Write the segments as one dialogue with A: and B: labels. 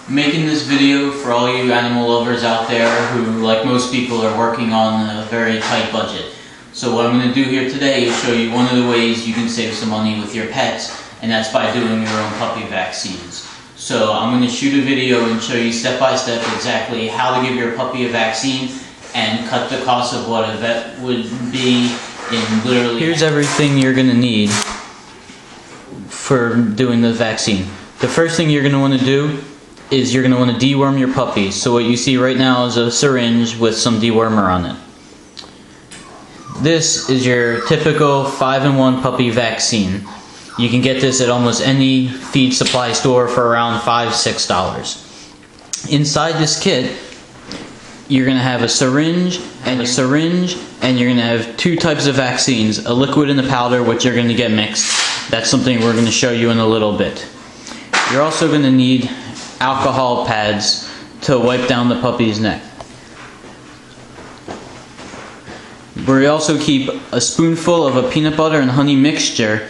A: making this video for all you animal lovers out there who, like most people, are working on a very tight budget. So what I'm going to do here today is show you one of the ways you can save some money with your pets, and that's by doing your own puppy vaccines. So I'm going to shoot a video and show you step by step exactly how to give your puppy a vaccine and cut the cost of what a vet would be in literally... Here's everything you're going to need for doing the vaccine. The first thing you're going to want to do is you're going to want to deworm your puppy. So what you see right now is a syringe with some dewormer on it. This is your typical 5-in-1 puppy vaccine. You can get this at almost any feed supply store for around $5–6. Inside this kit, you're going to have a syringe, and you're going to have two types of vaccines, a liquid and a powder, which you're going to get mixed. That's something we're going to show you in a little bit. You're also going to need alcohol pads to wipe down the puppy's neck. We also keep a spoonful of a peanut butter and honey mixture,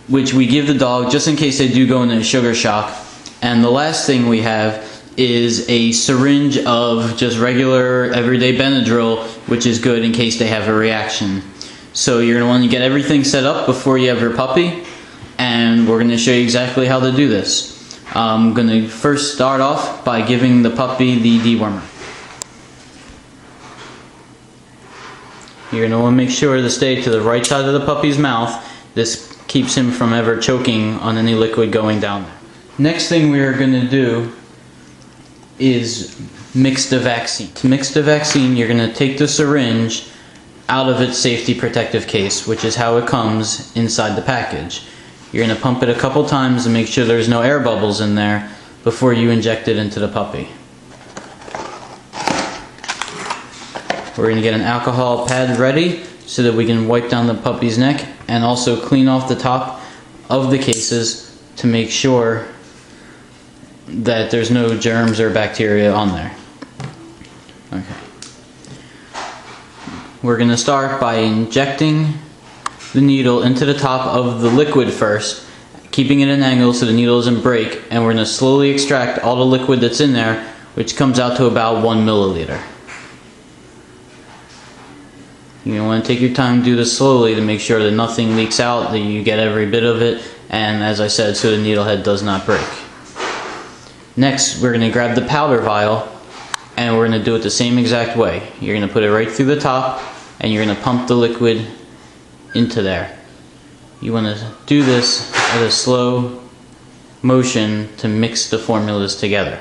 A: which we give the dog just in case they do go into a sugar shock. And the last thing we have is a syringe of just regular everyday Benadryl, which is good in case they have a reaction. So you're going to want to get everything set up before you have your puppy, and we're going to show you exactly how to do this. I'm going to first start off by giving the puppy the dewormer. You're going to want to make sure to stay to the right side of the puppy's mouth. This keeps him from ever choking on any liquid going down there. Next thing we're going to do is mix the vaccine. To mix the vaccine, you're going to take the syringe out of its safety protective case, which is how it comes inside the package. You're going to pump it a couple times to make sure there's no air bubbles in there before you inject it into the puppy. We're going to get an alcohol pad ready so that we can wipe down the puppy's neck and also clean off the top of the cases to make sure that there's no germs or bacteria on there. Okay. We're going to start by injecting the needle into the top of the liquid first, keeping it at an angle so the needle doesn't break, and we're going to slowly extract all the liquid that's in there, which comes out to about 1 milliliter. You want to take your time to do this slowly to make sure that nothing leaks out, that you get every bit of it, and as I said, so the needle head does not break. Next, we're going to grab the powder vial, and we're going to do it the same exact way. You're going to put it right through the top, and you're going to pump the liquid into there. You want to do this at a slow motion to mix the formulas together.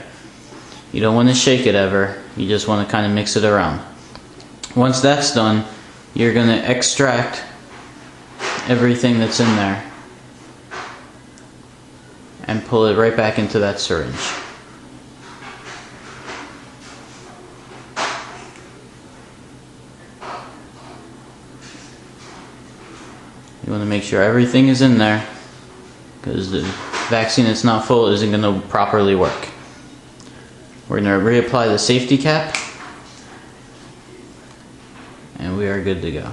A: You don't want to shake it ever, you just want to kind of mix it around. Once that's done, you're going to extract everything that's in there and pull it right back into that syringe. You want to make sure everything is in there, because the vaccine that's not full isn't going to properly work. We're going to reapply the safety cap, and we are good to go.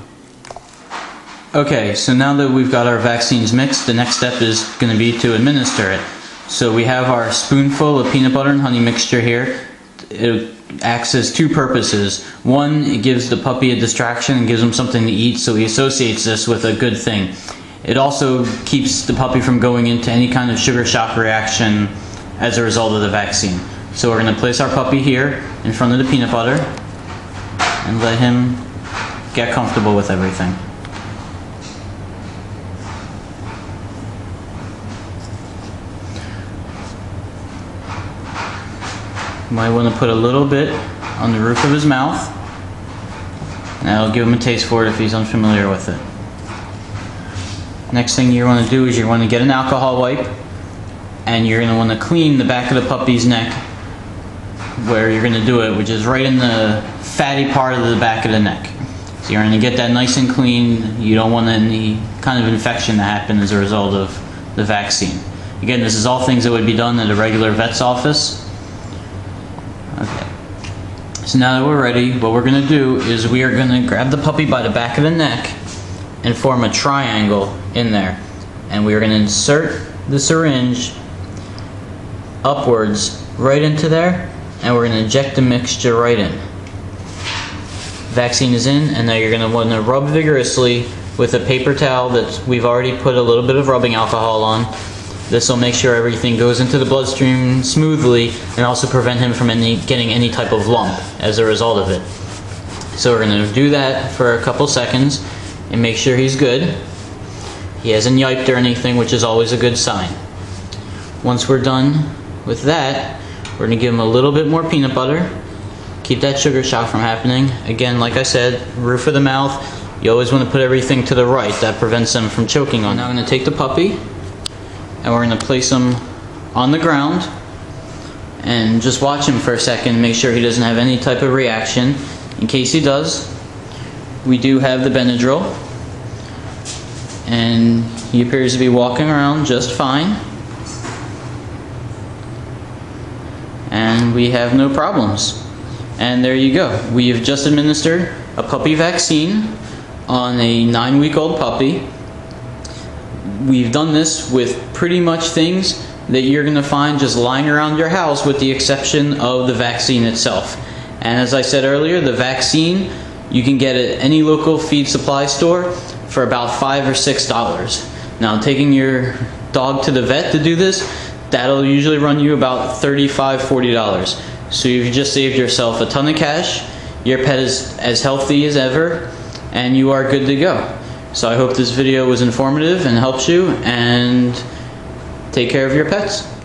A: Okay, so now that we've got our vaccines mixed, the next step is going to be to administer it. So we have our spoonful of peanut butter and honey mixture here. It acts as two purposes. One, it gives the puppy a distraction and gives him something to eat, so he associates this with a good thing. It also keeps the puppy from going into any kind of sugar shock reaction as a result of the vaccine. So we're going to place our puppy here in front of the peanut butter and let him get comfortable with everything. You might want to put a little bit on the roof of his mouth, and that'll give him a taste for it if he's unfamiliar with it. Next thing you want to do is you want to get an alcohol wipe, and you're going to want to clean the back of the puppy's neck where you're going to do it, which is right in the fatty part of the back of the neck. So you're going to get that nice and clean. You don't want any kind of infection to happen as a result of the vaccine. Again, this is all things that would be done at a regular vet's office. Okay. So now that we're ready, what we're going to do is we are going to grab the puppy by the back of the neck and form a triangle in there. And we are going to insert the syringe upwards right into there, and we're going to inject the mixture right in. Vaccine is in, and now you're going to want to rub vigorously with a paper towel that we've already put a little bit of rubbing alcohol on. This will make sure everything goes into the bloodstream smoothly and also prevent him from getting any type of lump as a result of it. So we're going to do that for a couple seconds and make sure he's good. He hasn't yiped or anything, which is always a good sign. Once we're done with that, we're going to give him a little bit more peanut butter. Keep that sugar shock from happening. Again, like I said, roof of the mouth, you always want to put everything to the right. That prevents them from choking on. Now I'm going to take the puppy and we're going to place him on the ground and just watch him for a second, make sure he doesn't have any type of reaction. In case he does, we do have the Benadryl, and he appears to be walking around just fine, and we have no problems. And there you go. We have just administered a puppy vaccine on a 9-week-old puppy. We've done this with pretty much things that you're going to find just lying around your house, with the exception of the vaccine itself. And as I said earlier, the vaccine you can get at any local feed supply store for about $5 or $6. Now, taking your dog to the vet to do this, that'll usually run you about $35, $40. So you've just saved yourself a ton of cash, your pet is as healthy as ever, and you are good to go. So I hope this video was informative and helps you, and take care of your pets.